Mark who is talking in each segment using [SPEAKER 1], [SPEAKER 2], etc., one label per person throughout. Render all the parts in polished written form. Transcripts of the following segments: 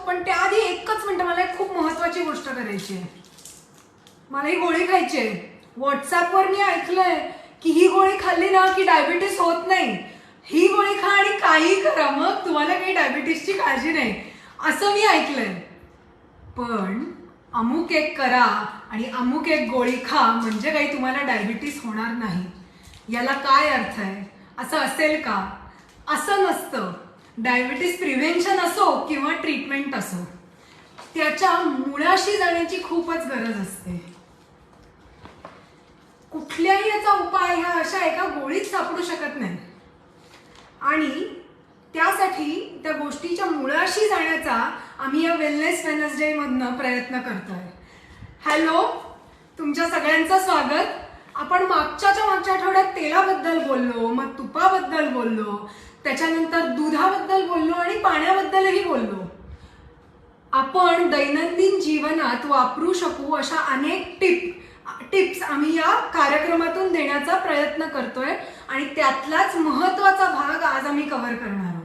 [SPEAKER 1] पण त्याआधी एकच मिनिट, मला एक खूप महत्वाची गोष्ट करायची आहे. मला ही गोळी खायची आहे. व्हॉट्सअपवर मी ऐकलंय की ही गोळी खाल्ली ना की डायबिटीस होत नाही. ही गोळी खा आणि काही करा, मग तुम्हाला काही डायबिटीसची काळजी नाही, असं मी ऐकलंय. पण अमुक एक करा आणि अमुक एक गोळी खा म्हणजे काही तुम्हाला डायबिटीस होणार नाही, याला काय अर्थ आहे? असं असेल का? असं नसतं. डायबिटीस प्रिव्हेन्शन असो किंवा ट्रीटमेंट असो, त्याच्या मुळाशी जाण्याची खूपच गरज असते. कुठल्याही याचा उपाय ह्या अशा एका गोळीत सापडू शकत नाही आणि त्यासाठी त्या गोष्टीच्या मुळाशी जाण्याचा आम्ही या वेलनेस वेनसडे मधनं प्रयत्न करतोय. हॅलो, तुमच्या सगळ्यांचं स्वागत. आपण मागच्या आठवड्यात तेलाबद्दल बोललो, मग तुपाबद्दल बोललो, त्याच्यानंतर दुधाबद्दल बोललो आणि पाण्याबद्दलही बोललो. आपण दैनंदिन जीवनात वापरू शकू अशा अनेक टिप्स आम्ही या कार्यक्रमातून देण्याचा प्रयत्न करतोय आणि त्यातलाच महत्वाचा भाग आज आम्ही कव्हर करणार आहोत.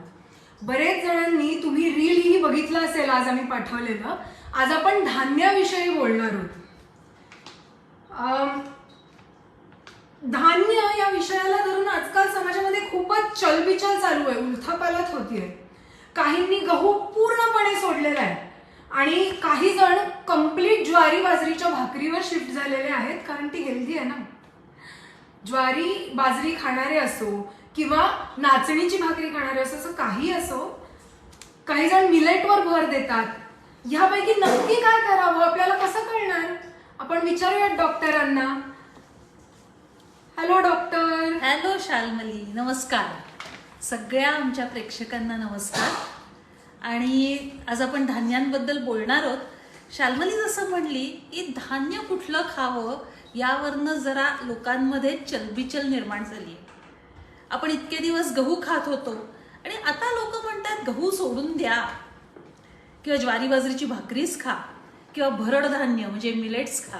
[SPEAKER 1] बरेच जणांनी तुम्ही रीलही बघितलं असेल आज आम्ही पाठवलेलं. आज आपण धान्याविषयी बोलणार आहोत. धान्य या विषयाला धरून आजकाल समाजामध्ये खूपच चलबिचल चालू आहे, उलथापालथ होतीये. काहींनी गहू पूर्णपणे सोडलेला आहे आणि काही जण कंप्लीट ज्वारी बाजरीच्या भाकरीवर शिफ्ट झालेले आहेत, कारण ती हेल्दी आहे ना. ज्वारी बाजरी खाणारे असो किंवा नाचणीची भाकरी खाणारे असो, असं काही असो, काही जण मिलेटवर भर देतात. ह्यापैकी नक्की काय करावं आपल्याला कसं कळणार? आपण विचारूयात डॉक्टरांना. Hello doctor.
[SPEAKER 2] हॅलो शाल्मली, नमस्कार. सगळ्या आमच्या प्रेक्षकांना नमस्कार. आणि आज आपण धान्यांबद्दल बोलणार आहोत. शाल्मली जसं म्हणली की धान्य कुठलं खावं यावरनं जरा लोकांमध्ये चलबिचल निर्माण झाली. आपण इतके दिवस गहू खात होतो आणि आता लोक म्हणतात गहू सोडून द्या किंवा ज्वारी बाजरीची भाकरीच खा किंवा भरड धान्य म्हणजे मिलेट्स खा.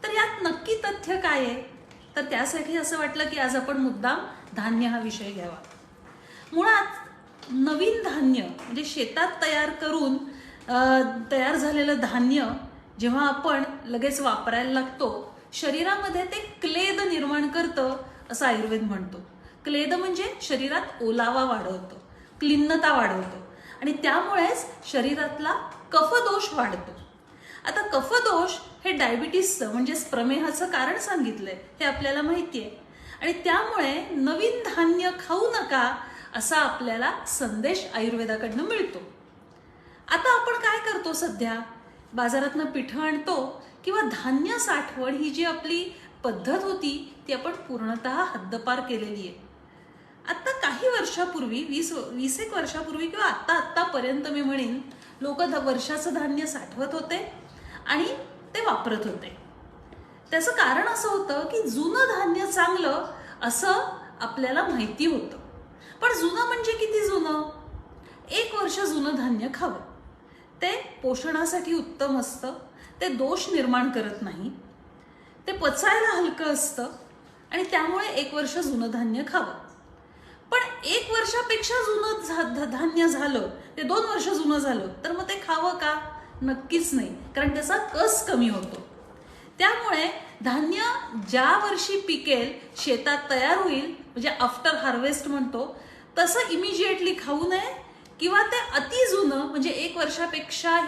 [SPEAKER 2] तर यात नक्की तथ्य काय आहे? तर त्यासाठी असं वाटलं की आज आपण मुद्दाम धान्य हा विषय घ्यावा. मुळात नवीन धान्य म्हणजे शेतात तयार करून तयार झालेलं धान्य जेव्हा आपण लगेच वापरायला लागतो, शरीरामध्ये ते क्लेद निर्माण करतं असं आयुर्वेद म्हणतो. क्लेद म्हणजे शरीरात ओलावा वाढवतो, क्लिन्नता वाढवतो आणि त्यामुळेच शरीरातला कफदोष वाढतो. आता कफदोष हे डायबिटीसचं म्हणजेच प्रमेहाचं कारण सांगितलंय, हे आपल्याला माहिती आहे. आणि त्यामुळे नवीन धान्य खाऊ नका असा आपल्याला संदेश आयुर्वेदाकडनं मिळतो. आता आपण काय करतो? सध्या बाजारातनं पिठं आणतो किंवा धान्य साठवण ही जी आपली पद्धत होती ती आपण पूर्णतः हद्दपार केलेली आहे. आता काही वर्षापूर्वी 20 एक वर्षापूर्वी किंवा आत्तापर्यंत मी म्हणेन, लोक वर्षाचं धान्य साठवत होते आणि ते वापरत होते. त्याचं कारण असं होतं की जुनं धान्य चांगलं असं आपल्याला माहिती होतं. पण जुनं म्हणजे किती जुनं? 1 वर्ष जुनं धान्य खावं. ते पोषणासाठी उत्तम असतं, ते दोष निर्माण करत नाही, ते पचायला हलकं असतं आणि त्यामुळे 1 वर्ष जुनं धान्य खावं. पण 1 वर्षापेक्षा जुनं धान्य झालं, ते 2 वर्ष जुनं झालं, तर मग ते खावं का? नक्कीच नाही, कारण त्याचा कस कमी होतो. त्यामुळे धान्य ज्या वर्षी पिकेल, शेतात तयार होईल, म्हणजे आफ्टर हार्वेस्ट म्हणतो, तसं इमिजिएटली खाऊ नये. किंवा ते अति जुनं म्हणजे 1 वर्षापेक्षा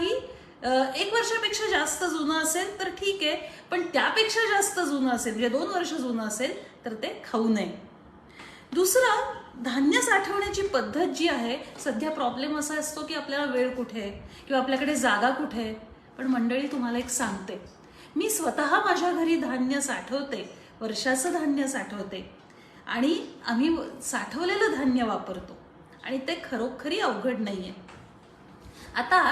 [SPEAKER 2] जास्त जुनं असेल तर ठीक आहे, पण त्यापेक्षा जास्त जुनं असेल म्हणजे 2 वर्ष जुनं असेल तर ते खाऊ नये. दुसरं, धान्य साठवण्याची पद्धत जी आहे, सध्या प्रॉब्लेम असा असतो की आपल्याला वेळ कुठे आहे किंवा आपल्याकडे जागा कुठे आहे. पण मंडळी, तुम्हाला एक सांगते, मी स्वतः माझ्या घरी धान्य साठवते, वर्षाचं धान्य साठवते आणि आम्ही साठवलेलं धान्य वापरतो आणि ते खरोखरी अवघड नाहीये. आता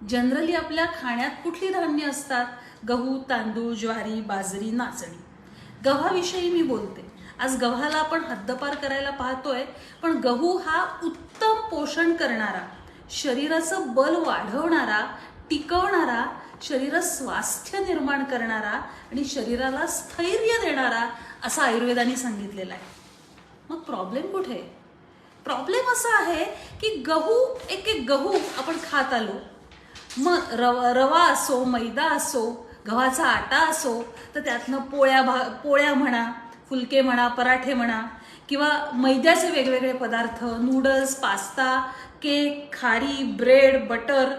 [SPEAKER 2] जनरली आपल्या खाण्यात कुठली धान्य असतात? गहू, तांदूळ, ज्वारी, बाजरी, नाचणी. गव्हाविषयी मी बोलते. आज गव्हाला आपण हद्दपार करायला पाहतोय, पण गहू हा उत्तम पोषण करणारा, शरीराचं बल वाढवणारा, टिकवणारा, शरीरात स्वास्थ्य निर्माण करणारा आणि शरीराला स्थैर्य देणारा असा आयुर्वेदाने सांगितलेला आहे. मग प्रॉब्लेम कुठे? प्रॉब्लेम असा आहे की गहू एक एक गहू आपण खात आलो. मग रवा असो, मैदा असो, गव्हाचा आटा असो, तर त्यातनं पोळ्या म्हणा, फुलके म्हणा, पराठे म्हणा, किंवा मैद्याचे वेगवेगळे पदार्थ, नूडल्स, पास्ता, केक, खारी, ब्रेड, बटर,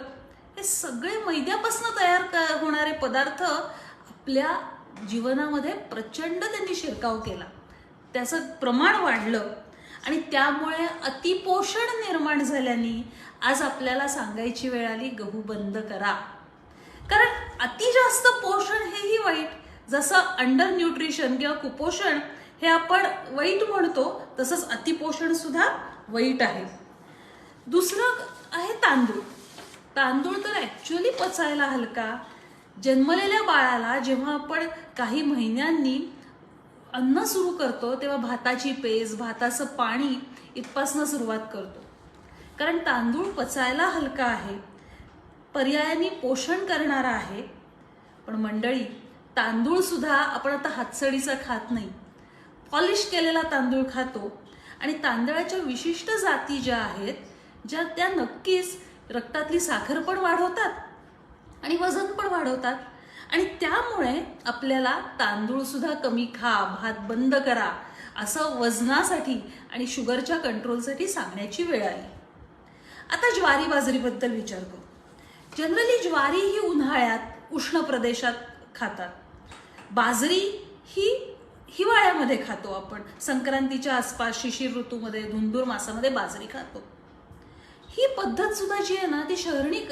[SPEAKER 2] हे सगळे मैद्यापासून तयार होणारे पदार्थ आपल्या जीवनामध्ये प्रचंड त्यांनी शिरकाव केला. त्याचं प्रमाण वाढलं आणि त्यामुळे अतिपोषण निर्माण झाल्याने आज आपल्याला सांगायची वेळ आली, गहू बंद करा. कारण अति जास्त पोषण हेही वाईट. जसं अंडर न्यूट्रिशन किंवा कुपोषण हे आपण वाईट म्हणतो, तसंच अतिपोषण सुद्धा वाईट आहे. दुसरं आहे तांदूळ. तांदूळ तर ॲक्च्युअली पचायला हलका. जन्मलेल्या बाळाला जेव्हा आपण काही महिन्यांनी अन्न सुरू करतो तेव्हा भाताची पेज, भाताचं पाणी इथपासनं सुरुवात करतो. कारण तांदूळ पचायला हलका आहे, पर्यायाने पोषण करणारा आहे. पण मंडळी, तांदूळ सुद्धा आपण आता हातसडीचा खात नाही, पॉलिश केलेला तांदूळ खातो. आणि तांदळाच्या विशिष्ट जाती ज्या आहेत, ज्या त्या नक्कीच रक्तातली साखर पण वाढवतात आणि वजन पण वाढवतात. आणि त्यामुळे आपल्याला तांदूळ सुद्धा कमी खा, भात बंद करा, असं वजनासाठी आणि शुगरच्या कंट्रोलसाठी सांगण्याची वेळ आली. आता ज्वारी बाजरीबद्दल विचार करू. जनरली ज्वारी ही उन्हाळ्यात उष्ण प्रदेशात खातात. बाजरी ही हिवाळ्यामध्ये खातो आपण. संक्रांतीच्या आसपास शिशिर ऋतूमध्ये, धुंदूर मासामध्ये बाजरी खातो. ही पद्धत सुद्धा जी आहे ना, ती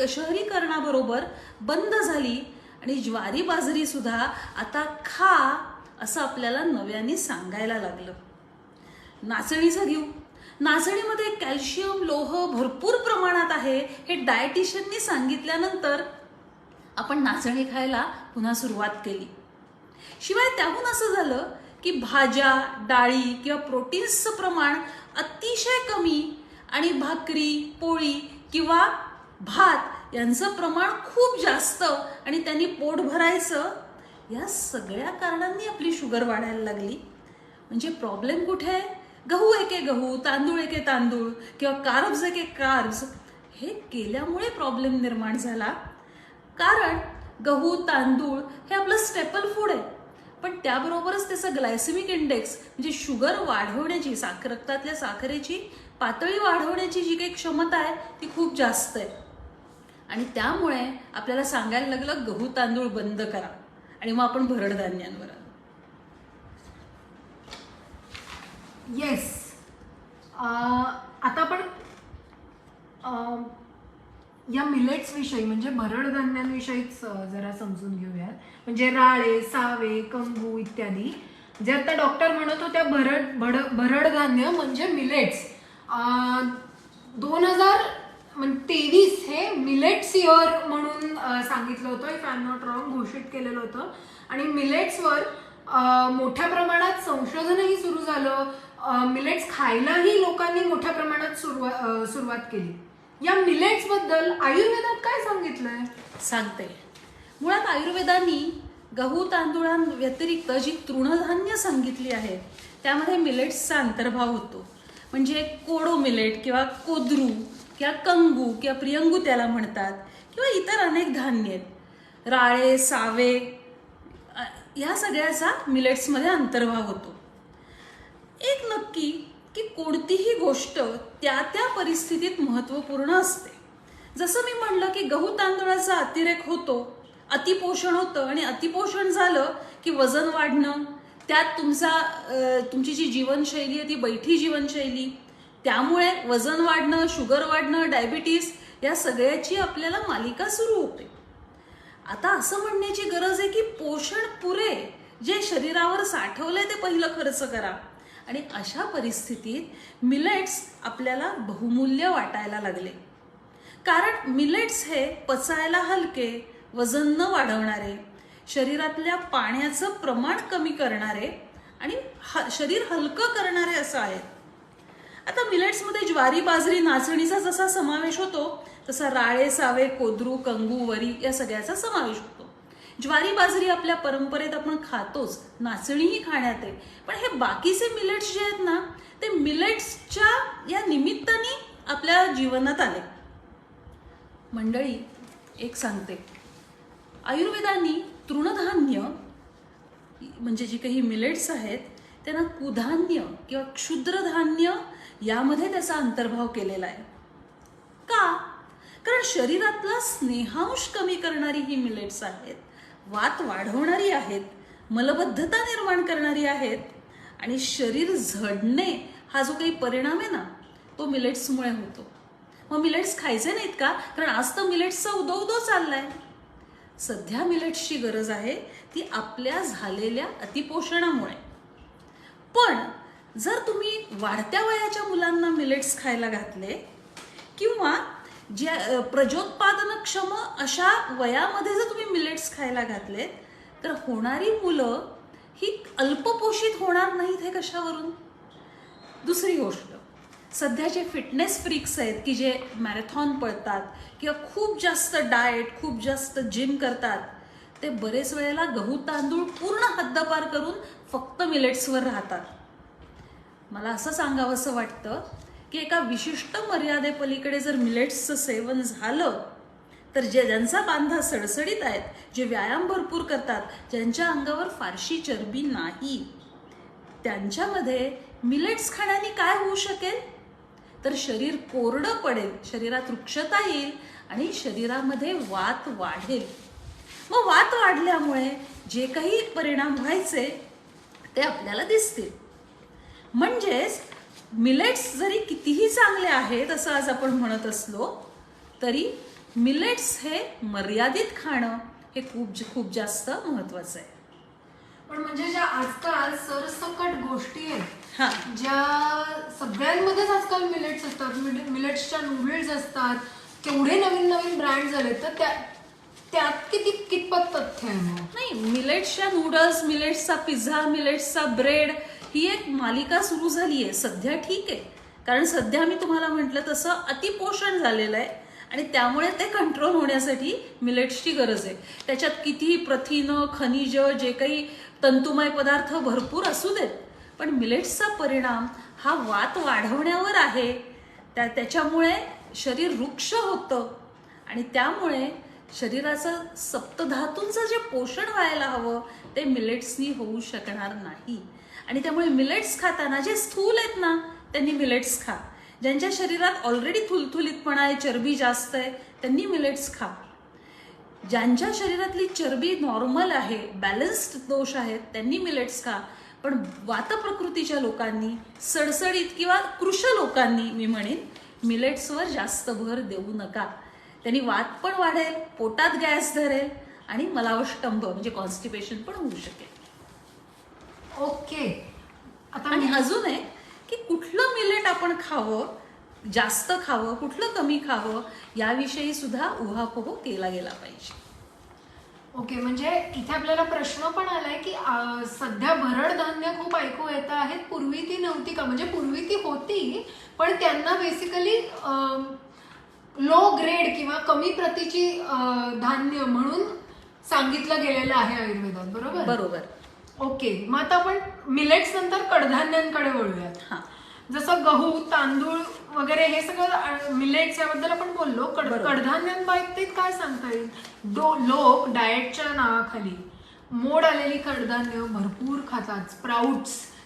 [SPEAKER 2] शहरीकरणाबरोबर बंद झाली आणि ज्वारी बाजरी सुद्धा आता खा असं आपल्याला नव्याने सांगायला लागलं. नाचणीचं घेऊ. नाचणीमध्ये कॅल्शियम, लोह भरपूर प्रमाणात आहे हे डायटिशियननी सांगितल्यानंतर आपण नाचणी खायला पुन्हा सुरुवात केली. शिवाय त्याहून असं झालं की भाज्या, डाळी किंवा प्रोटीन्सचं प्रमाण अतिशय कमी आणि भाकरी, पोळी किंवा भात यांचं प्रमाण खूप जास्त आणि त्यांनी पोट भरायचं. या सगळ्या कारणांनी आपली शुगर वाढायला लागली. म्हणजे प्रॉब्लेम कुठे आहे? गहू एके गहू, तांदूळ एके तांदूळ किंवा कार्ब्स एके कार्ब्स हे केल्यामुळे प्रॉब्लेम निर्माण झाला. कारण गहू, तांदूळ हे आपलं स्टेपल फूड आहे, पण त्याबरोबरच त्याचं ग्लायसेमिक इंडेक्स म्हणजे शुगर वाढवण्याची, रक्तातल्या साखरेची पातळी वाढवण्याची जी काही क्षमता आहे ती खूप जास्त आहे. आणि त्यामुळे आपल्याला सांगायला लागलं गहू तांदूळ बंद करा. आणि मग आपण भरड धान्यांवर आलो.
[SPEAKER 1] येस, आता आपण या मिलेट्स विषयी म्हणजे भरड धान्यांविषयीच जरा समजून घेऊयात. म्हणजे राळे, सावे, कंगू इत्यादी जे आता डॉक्टर म्हणत होत्या भरड धान्य म्हणजे मिलेट्स. 2023 हे मिलेट्स इयर म्हणून सांगितलं होतं, if I am not wrong, घोषित केलेलं होतं. आणि मिलेट्सवर मोठ्या प्रमाणात संशोधनही सुरू झालं. मिलेट्स खायलाही लोकांनी मोठ्या प्रमाणात सुरुवात केली. या मिलेट्स बद्दल आयुर्वेदात काय सांगितलंय
[SPEAKER 2] सांगते. मुळात आयुर्वेदानी गहू तांदूळांव्यतिरिक्त जी तृणधान्य सांगितली आहेत त्यामध्ये मिलेट्सचा अंतर्भाव होतो. म्हणजे कोडो मिलेट किंवा कोद्रू किंवा कंगू किंवा प्रियंगू त्याला म्हणतात, किंवा इतर अनेक धान्य आहेत. राळे, सावे या सगळ्याचा मिलेट्समध्ये अंतर्भाव होतो. एक नक्की की कोणतीही गोष्ट त्या त्या परिस्थितीत महत्त्वपूर्ण असते. जसं मी म्हणलं की गहू तांदूळाचा अतिरेक होतो, अतिपोषण होतं आणि अतिपोषण झालं की वजन वाढणं, त्यात तुमची जी जीवनशैली आहे ती बैठी जीवनशैली, त्यामुळे वजन वाढणं, शुगर वाढणं, डायबिटीस या सगळ्याची आपल्याला मालिका सुरू होते. आता असं म्हणण्याची गरज आहे की पोषण पुरे जे शरीरावर साठवलंय ते पहिलं खर्च करा. आणि अशा परिस्थितीत मिलेट्स आपल्याला बहुमूल्य वाटायला लागले. कारण मिलेट्स हे पचायला हलके, वजन न वाढवणारे, शरीरातल्या पाण्याचं प्रमाण कमी करणारे आणि शरीर हलकं करणारे असं आहेत. आता मिलेट्समध्ये ज्वारी, बाजरी, नाचणीचा जसा समावेश होतो तसा राळे, सावे, कोद्रू, कंगू, वरी या सगळ्याचा समावेश होतो. ज्वारी बाजरी आपल्या परंपरेत आपण खातोच, नाचणीही खाण्यात आहे. पण हे बाकीचे मिलेट्स जे आहेत ना, ते मिलेट्सच्या या निमित्ताने आपल्या जीवनात आले. मंडळी, एक सांगते, आयुर्वेदानी तृणधान्य म्हणजे जी काही मिलेट्स आहेत त्यांना कुधान्य किंवा क्षुद्रधान्य यामध्ये त्याचा अंतर्भाव केलेला आहे. का? कारण शरीरातला स्नेहांश कमी करणारी ही मिलेट्स आहेत, वात वाढवणारी आहेत, मलबद्धता निर्माण करणारी आहेत आणि शरीर झडणे हा जो काही परिणाम आहे ना, तो मिलेट्समुळे होतो. मग मिलेट्स खायचे नाहीत का? कारण आज तर मिलेट्सचा उदो उदो चाललाय. सध्या मिलेट्सची गरज आहे ती आपल्या झालेल्या अतिपोषणामुळे. पण जर तुम्ही वाढत्या वयाच्या मुलांना मिलेट्स खायला घातले किंवा ज्या प्रजोत्पादनक्षम अशा वयामध्ये जर तुम्ही मिलेट्स खायला घातले तर होणारी मुलं ही अल्पपोषित होणार नाहीत. हे कशावरून? दुसरी गोष्ट, सध्याचे फिटनेस फ्रिक्स आहेत की जे मॅरेथॉन पळतात किंवा खूप जास्त डाएट, खूप जास्त जिम करतात, ते बरेच वेळेला गहू तांदूळ पूर्ण हद्दपार करून फक्त मिलेट्सवर राहतात. मला असं सांगावंसं वाटतं की एका विशिष्ट मर्यादेपलीकडे जर मिलेट्सचं सेवन झालं तर ज्यांचा बांधा सडसडीत आहेत, जे व्यायाम भरपूर करतात, ज्यांच्या अंगावर फारशी चरबी नाही, त्यांच्यामध्ये मिलेट्स खाण्याने काय होऊ शकेल तर शरीर कोरडं पडेल, शरीरात वृक्षता येईल आणि शरीरामध्ये वात वाढेल. मग वात वाढल्यामुळे जे काही परिणाम व्हायचे ते आपल्याला दिसतील. म्हणजेच मिलेट्स जरी कितीही चांगले आहेत असं आज आपण म्हणत असलो तरी मिलेट्स हे मर्यादित खाणं हे खूप जास्त महत्वाचं आहे.
[SPEAKER 1] पण म्हणजे ज्या आजकाल सरसकट गोष्टी
[SPEAKER 2] हा.
[SPEAKER 1] आहेत, ज्या सगळ्यांमध्येच आजकाल मिलेट्स असतात, मिलेट्सच्या नूडल्स असतात, केवढे नवीन नवीन ब्रँड झाले, तर त्यात कितपत तथ्य आहे मग?
[SPEAKER 2] नाही, मिलेट्सच्या नूडल्स, मिलेट्सचा पिझ्झा, मिलेट्सचा ब्रेड ही एक मालिका सुरू झाली आहे सध्या. ठीक आहे, कारण सध्या मी तुम्हाला म्हटलं तसं अतिपोषण झालेलं आहे आणि त्यामुळे ते कंट्रोल होण्यासाठी मिलेट्सची गरज आहे. त्याच्यात कितीही प्रथिनं, खनिज, जे काही तंतुमय पदार्थ भरपूर असू देत, पण मिलेट्सचा परिणाम हा वात वाढवण्यावर आहे. त्याच्यामुळे शरीर वृक्ष होतं आणि त्यामुळे शरीराचं सप्तधातूंचं जे पोषण व्हायला हवं ते मिलेट्सनी होऊ शकणार नाही. आणि त्यामुळे मिलेट्स खाताना जे स्थूल आहेत ना त्यांनी मिलेट्स खा, ज्यांच्या शरीरात ऑलरेडी थुलथुलीतपणा आहे, चरबी जास्त आहे, त्यांनी मिलेट्स खा. ज्यांच्या शरीरातली चरबी नॉर्मल आहे, बॅलन्स्ड दोष आहेत, त्यांनी मिलेट्स खा. पण वातप्रकृतीच्या लोकांनी, सडसडीत किंवा कृश लोकांनी मी म्हणेन मिलेट्सवर जास्त भर देऊ नका. त्यांनी वात पण वाढेल, पोटात गॅस धरेल आणि मलावष्टंभ म्हणजे कॉन्स्टिपेशन पण होऊ शकेल.
[SPEAKER 1] ओके. आता
[SPEAKER 2] आणि अजून आहे की कुठलं मिलेट आपण खावं, जास्त खावं, कुठलं कमी खावं, याविषयी सुद्धा उहापोह केला गेला पाहिजे.
[SPEAKER 1] ओके, म्हणजे इथे आपल्याला प्रश्न पण आलाय की सध्या भरड धान्य खूप ऐकू येत आहेत, पूर्वी ती नव्हती का? म्हणजे पूर्वी ती होती पण त्यांना बेसिकली लो ग्रेड किंवा कमी प्रतीची धान्य म्हणून सांगितलं गेलेलं आहे आयुर्वेदात, बरोबर?
[SPEAKER 2] बरोबर.
[SPEAKER 1] ओके, मग आता आपण मिलेट्स नंतर कडधान्यांकडे वळूयात.
[SPEAKER 2] हा.
[SPEAKER 1] जसं गहू, तांदूळ वगैरे हे सगळं मिलेट्स याबद्दल आपण बोललो. कडधान्यांबाबतीत काय सांगता येईल? लोक डाएटच्या नावाखाली मोड आलेली कडधान्य भरपूर खातात.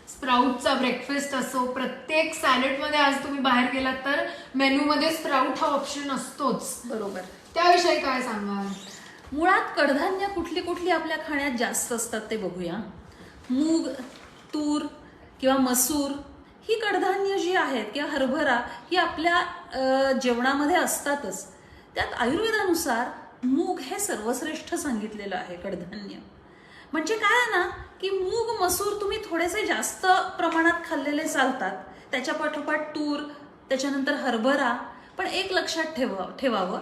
[SPEAKER 1] स्प्राउटचा ब्रेकफास्ट असो, प्रत्येक सॅलेडमध्ये आज तुम्ही बाहेर गेलात तर मेनूमध्ये स्प्राउट हा ऑप्शन असतोच.
[SPEAKER 2] बरोबर.
[SPEAKER 1] त्याविषयी काय सांगाल?
[SPEAKER 2] मुळात कडधान्य कुठली कुठली आपल्या खाण्यात जास्त असतात ते बघूया. मूग, तूर किंवा मसूर ही कडधान्य जी आहेत किंवा हरभरा ही आपल्या जेवणामध्ये असतातच. त्यात आयुर्वेदानुसार मूग हे सर्वश्रेष्ठ सांगितलेलं आहे कडधान्य. म्हणजे काय आहे ना की मूग, मसूर तुम्ही थोडेसे जास्त प्रमाणात खाल्लेले चालतात, त्याच्या पाठोपाठ तूर, त्याच्यानंतर हरभरा. पण एक लक्षात ठेवावं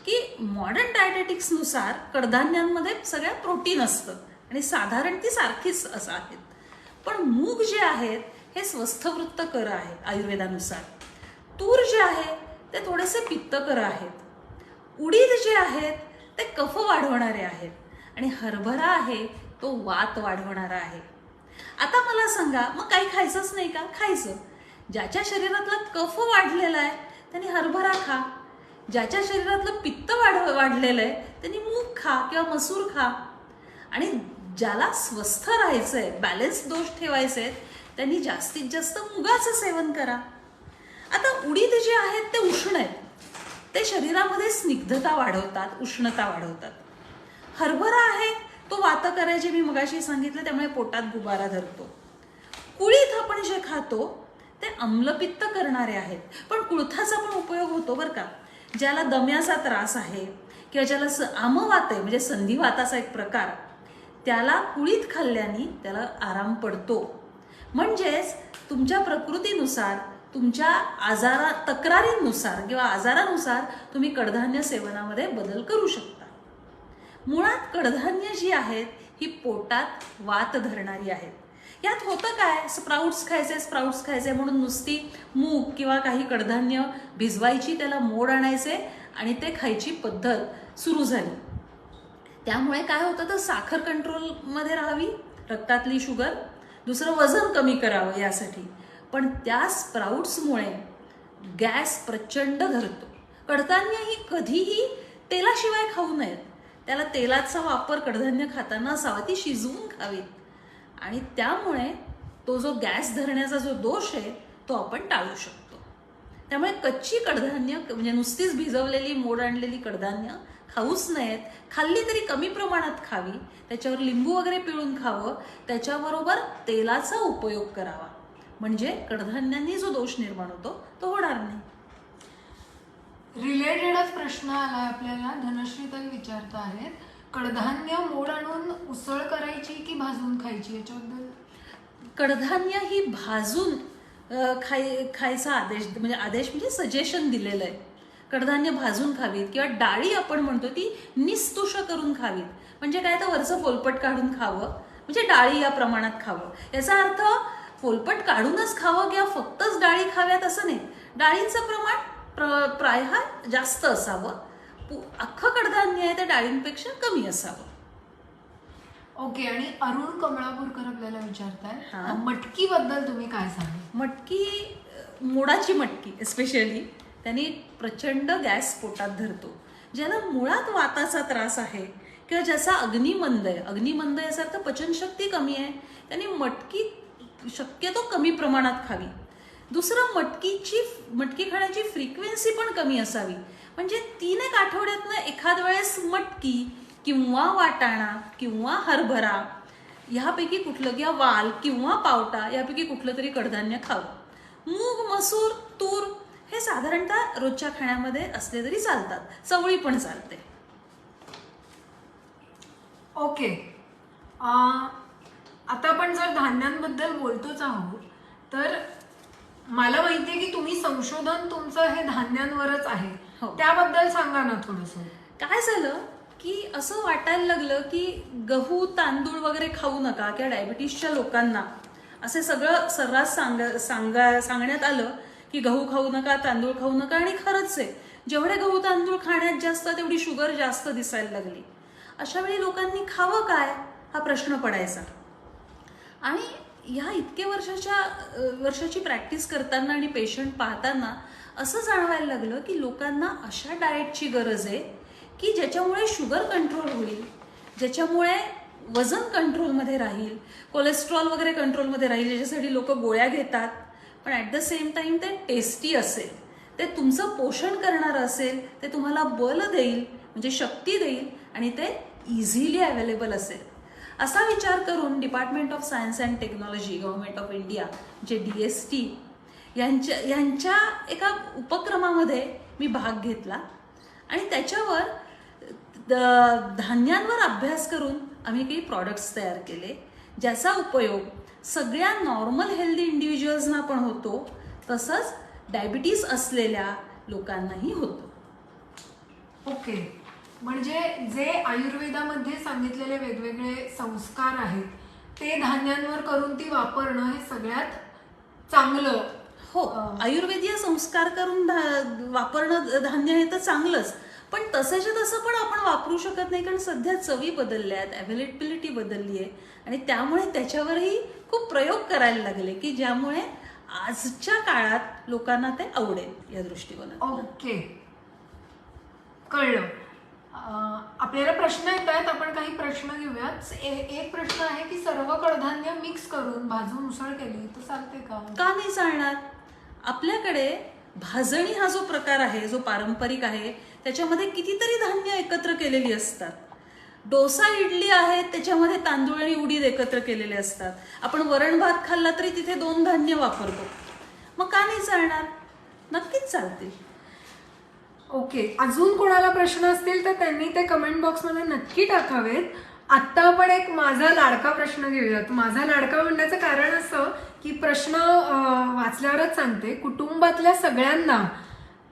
[SPEAKER 2] की मॉडर्न डायटेटिक्सनुसार कडधान्यांमध्ये सगळ्यात प्रोटीन असतं आणि साधारण ती सारखीच असं आहेत. पण मूग जे आहेत हे स्वस्थवृत्तकर आहेत आयुर्वेदानुसार. तूर जे आहे ते थोडेसे पित्तकर आहेत. उडीद जे आहेत ते कफ वाढवणारे आहेत आणि हरभरा आहे तो वात वाढवणारा आहे. आता मला सांगा, मग काही खायचंच नाही का? खायचं. ज्याच्या शरीरातला कफ वाढलेला आहे त्यांनी हरभरा खा. ज्याच्या शरीरातलं पित्त वाढलेलं आहे त्यांनी मूग खा किंवा मसूर खा. आणि ज्याला स्वस्थ राहायचंय, बॅलन्स दोष ठेवायचे त्यांनी जास्तीत जास्त मुगाचं सेवन करा. आता उडीद जे आहेत ते उष्ण आहेत, ते शरीरामध्ये स्निग्धता वाढवतात, उष्णता वाढवतात. हरभरा आहे तो वात करायचे, मी मगाशी सांगितलं, त्यामुळे पोटात गुबारा धरतो. कुळीथ आपण जे खातो ते आम्लपित्त करणारे आहेत, पण कुळथाचा पण उपयोग होतो बरं का. ज्याला दम्याचा त्रास आहे किंवा ज्याला आमवात आहे म्हणजे संधिवाताचा एक प्रकार, त्याला कुळीथ खाल्ल्याने त्याला आराम पडतो. म्हणजेच तुमच्या प्रकृतीनुसार, तुमच्या तक्रारींनुसार किंवा आजारानुसार तुम्ही कडधान्य सेवनामध्ये बदल करू शकता. मुळात कडधान्य जी आहेत ही पोटात वात धरणारी आहेत. यात होतं काय, स्प्राउट्स खायचे म्हणून नुसती मूग किंवा काही कडधान्य भिजवायची, त्याला मोड आणायचे आणि ते खायची पद्धत सुरू झाली. त्यामुळे काय होतं तर साखर कंट्रोलमध्ये राहावी, रक्तातली शुगर, दुसरं वजन कमी करावं यासाठी. पण त्या स्प्राउट्समुळे गॅस प्रचंड धरतो. कडधान्य ही कधीही तेलाशिवाय खाऊ नयेत. त्याला तेलाचा वापर कडधान्य खाताना असावा, ती शिजवून खावीत. आणि त्यामुळे तो जो गॅस धरण्याचा जो दोष आहे तो आपण टाळू शकतो. त्यामुळे कच्ची कडधान्य म्हणजे नुसतीच भिजवलेली मोड आणलेली कडधान्य खाऊच नयेत. खाल्ली तरी कमी प्रमाणात खावी, त्याच्यावर लिंबू वगैरे पिळून खावं, त्याच्याबरोबर तेलाचा उपयोग करावा, म्हणजे कडधान्यांनी जो दोष निर्माण होतो तो होणार नाही.
[SPEAKER 1] रिलेटेडच प्रश्न आलाय आपल्याला. धनश्रीताई विचारत आहेत, कडधान्य मोड आणून उसळ करायची की भाजून खायची, याच्याबद्दल.
[SPEAKER 2] कडधान्य ही भाजून खायचा आदेश म्हणजे सजेशन दिलेलं आहे. कडधान्य भाजून खावीत किंवा डाळी आपण म्हणतो ती निस्तुष करून खावीत. म्हणजे काय तर वरचं फोलपट काढून खावं, म्हणजे डाळी या प्रमाणात खावं. याचा अर्थ फोलपट काढूनच खावं किंवा फक्तच डाळी खाव्यात असं नाही. डाळींचं प्रमाण प्रायः जास्त असावं. अख्खं कडधान्य आहे त्या डाळींपेक्षा कमी असावं.
[SPEAKER 1] ओके. आणि अरुण कमळापूरकर आपल्याला विचारताय,
[SPEAKER 2] हा.
[SPEAKER 1] मटकी बद्दल तुम्ही काय सांगा.
[SPEAKER 2] मटकी, मोडाची मटकी स्पेशली, त्यांनी प्रचंड गॅस पोटात धरतो. ज्याला मुळात वाताचा त्रास आहे किंवा ज्याचा अग्निमंद आहे याचा अर्थ पचनशक्ती कमी आहे, त्यांनी मटकी शक्यतो कमी प्रमाणात खावी. दुसरं, मटकी खाण्याची फ्रिक्वेन्सी पण कमी असावी. म्हणजे 3 एक आठवड्यातनं एखाद वेळेस मटकी किंवा वाटाणा किंवा हरभरा ह्यापैकी कुठलं, किंवा वाल किंवा पावटा यापैकी कुठलं तरी कडधान्य खावं. मूग, मसूर, तूर हे साधारणतः रोजच्या खाण्यामध्ये असले तरी चालतात, चवळी पण चालते.
[SPEAKER 1] ओके. आता आपण जर धान्यांबद्दल बोलतोच आहोत, तर मला माहितीये की तुम्ही संशोधन तुमचं हे धान्यांवरच आहे.
[SPEAKER 2] हो.
[SPEAKER 1] त्याबद्दल सांगा ना थोडंसं.
[SPEAKER 2] काय झालं की असं वाटायला लागलं की गहू, तांदूळ वगैरे खाऊ नका किंवा डायबिटीसच्या लोकांना असे सगळं सर्रास सांगण्यात आलं की गहू खाऊ नका, तांदूळ खाऊ नका. आणि खरंच आहे, जेवढे गहू तांदूळ खाण्यात जास्त तेवढी शुगर जास्त दिसायला लागली. अशा वेळी लोकांनी खावं काय हा प्रश्न पडायचा. आणि ह्या इतके वर्षाची प्रॅक्टिस करताना आणि पेशंट पाहताना असं जाणवायला लागलं की लोकांना अशा डाएटची गरज आहे की ज्याच्यामुळे शुगर कंट्रोल होईल, ज्याच्यामुळे वजन कंट्रोलमध्ये राहील, कोलेस्ट्रॉल वगैरे कंट्रोलमध्ये राहील, ज्याच्यासाठी लोक गोळ्या घेतात, पण ॲट द सेम टाइम ते टेस्टी असेल, ते तुमचं पोषण करणारं असेल, ते तुम्हाला बल देईल म्हणजे शक्ती देईल आणि ते इझिली अवेलेबल असेल. असा विचार करून department of science and technology, government of India जे DST यांच्या एका उपक्रमामध्ये मी भाग घेतला आणि त्याच्यावर धान्यांवर अभ्यास करून आम्ही काही प्रॉडक्ट्स तयार केले, ज्याचा उपयोग सगळ्या नॉर्मल हेल्दी इंडिव्हिज्युअल्सना पण होतो, तसंच डायबिटीस असलेल्या लोकांनाही होतो.
[SPEAKER 1] ओके. म्हणजे जे आयुर्वेदामध्ये सांगितलेले वेगवेगळे संस्कार आहेत ते धान्यांवर करून ती वापरणं हे सगळ्यात चांगलं.
[SPEAKER 2] हो, आयुर्वेदीय संस्कार करून वापरणं धान्य हे तर चांगलंच, पण तसंच्या तसं पण आपण वापरू शकत नाही, कारण सध्या चवी बदलल्या आहेत, अवेलेबिलिटी बदलली आहे आणि त्यामुळे त्याच्यावरही खूप प्रयोग करायला लागले की ज्यामुळे आजच्या काळात लोकांना ते आवडेल या दृष्टिकोनात.
[SPEAKER 1] ओके, कळलं. आपल्याला प्रश्न येत आहेत, आपण काही प्रश्न घेऊयात. एक प्रश्न आहे की सर्व कडधान्य मिक्स करून भाजून उसळ केली तर चालते का?
[SPEAKER 2] का नाही चालणार? आपल्याकडे भाजणी हा जो प्रकार आहे, जो पारंपरिक आहे, त्याच्यामध्ये कितीतरी धान्य एकत्र केलेली असतात. डोसा इडली आहे, त्याच्यामध्ये तांदूळ आणि उडीद एकत्र केलेले असतात. आपण वरण भात खाल्ला तरी तिथे 2 धान्य वापरतो. मग का नाही चालणार? नक्कीच चालते.
[SPEAKER 1] ओके, अजून कोणाला प्रश्न असतील तर त्यांनी ते कमेंट बॉक्समध्ये नक्की टाकावेत. आत्ता आपण एक माझा लाडका प्रश्न घेऊयात. माझा लाडका म्हणण्याचं कारण असं की प्रश्न वाचल्यावरच सांगते. कुटुंबातल्या सगळ्यांना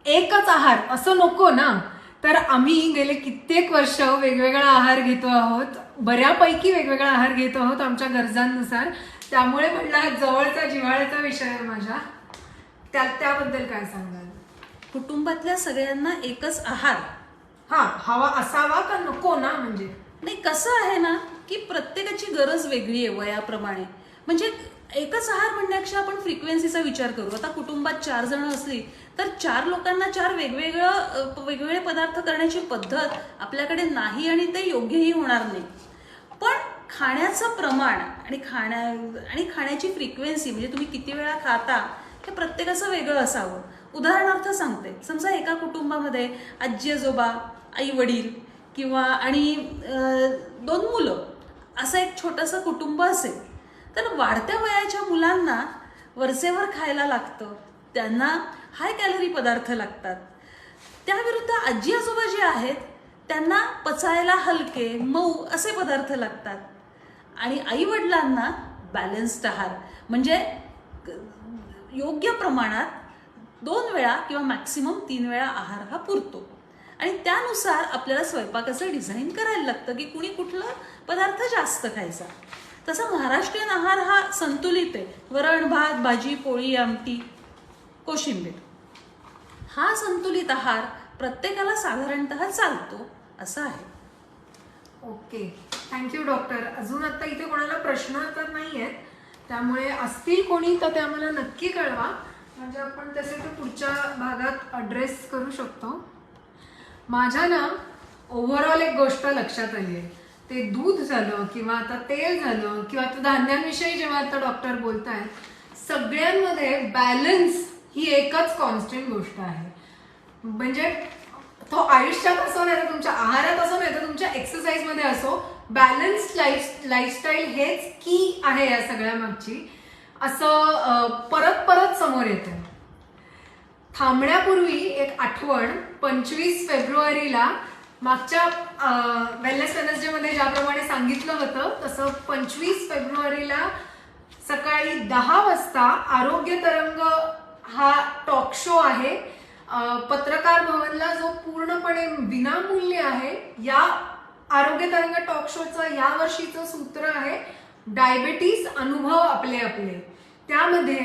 [SPEAKER 1] एकच आहार असं नको ना, तर आम्ही गेले कित्येक वर्ष वेगवेगळा आहार घेतो आहोत, बऱ्यापैकी वेगवेगळा आहार घेतो आहोत आमच्या गरजांनुसार. त्यामुळे म्हटलं हा जवळचा जिव्हाळ्याचा विषय आहे माझ्या, त्याबद्दल काय सांगाल?
[SPEAKER 2] कुटुंबातल्या सगळ्यांना एकच आहार
[SPEAKER 1] हवा असावा का नको ना? म्हणजे
[SPEAKER 2] नाही, कसं आहे ना की प्रत्येकाची गरज वेगळी आहे वयाप्रमाणे. म्हणजे एकच आहार म्हणण्यापेक्षा आपण फ्रिक्वेन्सीचा विचार करू. आता कुटुंबात 4 जण असली तर 4 लोकांना 4 वेगवेगळे पदार्थ करण्याची पद्धत आपल्याकडे नाही आणि ते योग्यही होणार नाही. पण खाण्याचं प्रमाण आणि खाण्याची फ्रिक्वेन्सी, म्हणजे तुम्ही किती वेळा खाता हे प्रत्येकाचं वेगळं असावं. उदाहरणार्थ सांगते, समजा एका कुटुंबामध्ये आजी आजोबा, आई वडील किंवा आणि 2 मुलं असं एक छोटंसं कुटुंब असेल, तर वाढत्या वयाच्या मुलांना वरचेवर खायला लागतं, त्यांना हाय कॅलरी पदार्थ लागतात. त्याविरुद्ध आजी आजोबा जे आहेत त्यांना पचायला हलके मऊ असे पदार्थ लागतात. आणि आई वडिलांना बॅलन्स्ड आहार, म्हणजे योग्य प्रमाणात 2 वेळा किंवा मॅक्सिमम 3 वेळा आहार हा पुरतो. आणि त्यानुसार आपल्याला स्वयंपाकाचं डिझाईन करायला लागतं की कुणी कुठला पदार्थ जास्त खायचा. तसा महाराष्ट्रीयन आहार हा संतुलित आहे. वरण भात, भाजी, पोळी, आमटी, कोशिंबीर हा संतुलित आहार प्रत्येकाला साधारणतः चालतो असं आहे.
[SPEAKER 1] Okay, thank you doctor. अजून आता इथे कोणाला प्रश्न तर नाही आहेत, त्यामुळे असतील कोणी तर ते आम्हाला नक्की कळवा, म्हणजे आपण तसे ते पुढच्या भागात ॲड्रेस करू शकतो. माझ्या ना ओव्हरऑल एक गोष्ट लक्षात आली आहे. ते दूध झालं किंवा आता तेल झालं किंवा आता धान्यांविषयी जेव्हा आता डॉक्टर बोलत आहेत, सगळ्यांमध्ये बॅलन्स ही एकच कॉन्स्टंट गोष्ट आहे. म्हणजे तो आयुष्यात असो नाही तर तुमच्या आहारात असो नाही तर तुमच्या एक्सरसाइजमध्ये असो, बॅलन्स लाईफस्टाईल हेच की आहे या सगळ्या मागची, असं परत परत समोर येतं. थांबण्यापूर्वी एक आठवण, 25 फेब्रुवारीला मागच्या वेलनेस वेडनेसडेमध्ये ज्याप्रमाणे सांगितलं होतं तसं 25 फेब्रुवारीला सकाळी 10 वाजता आरोग्य तरंग हा टॉक शो आहे. पत्रकार भवनला जो पूर्णपणे विनामूल्य आहे. या आरोग्य तरंग टॉक शोचं या वर्षीचं सूत्र आहे डायबिटीज अनुभव आपले आपले. त्यामध्ये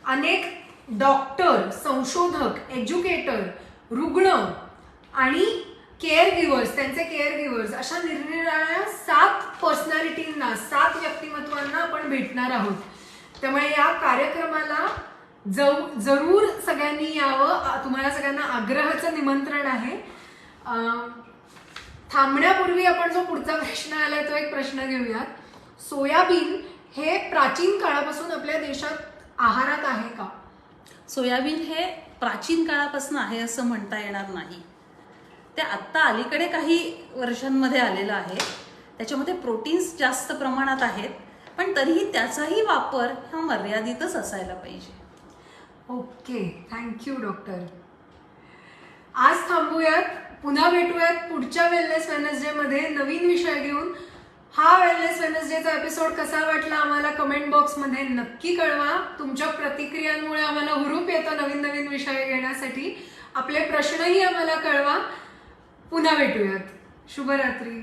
[SPEAKER 1] अनेक डॉक्टर, संशोधक, एज्युकेटर, रुग्ण आणि केअर गिव्हर्स, त्यांचे केअर गिव्हर्स अशा निरनिराळ्या 7 पर्सनॅलिटींना, 7 व्यक्तिमत्वांना आपण भेटणार आहोत. त्यामुळे या कार्यक्रमाला जरूर सगळ्यांनी यावं. तुम्हाला सगळ्यांना आग्रहाचं निमंत्रण आहे. थांबण्यापूर्वी आपण जो पुढचा प्रश्न आलाय तो एक प्रश्न घेऊयात. सोयाबीन हे प्राचीन काळापासून आपल्या देशात आहारात आहे का?
[SPEAKER 2] सोयाबीन हे प्राचीन काळापासून आहे असं म्हणता येणार नाही. ते आत्ता अलीकडे काही वर्षांमध्ये आलेलं आहे. त्याच्यामध्ये प्रोटीन्स जास्त प्रमाणात आहेत, पण तरीही त्याचाही वापर हा मर्यादितच असायला पाहिजे.
[SPEAKER 1] Okay, thank you doctor. आज थांबूयात, पुन्हा भेटूयात पुढच्या वेलनेस वेडनेसडेमध्ये नवीन विषय घेऊन. हा वेलनेस वेडनेसडेचा एपिसोड कसा वाटला आम्हाला कमेंट बॉक्समध्ये नक्की कळवा. तुमच्या प्रतिक्रियांमुळे आम्हाला हुरूप येतं नवीन नवीन विषय घेण्यासाठी. आपले प्रश्नही आम्हाला कळवा. पुन्हा भेटूयात. शुभरात्री.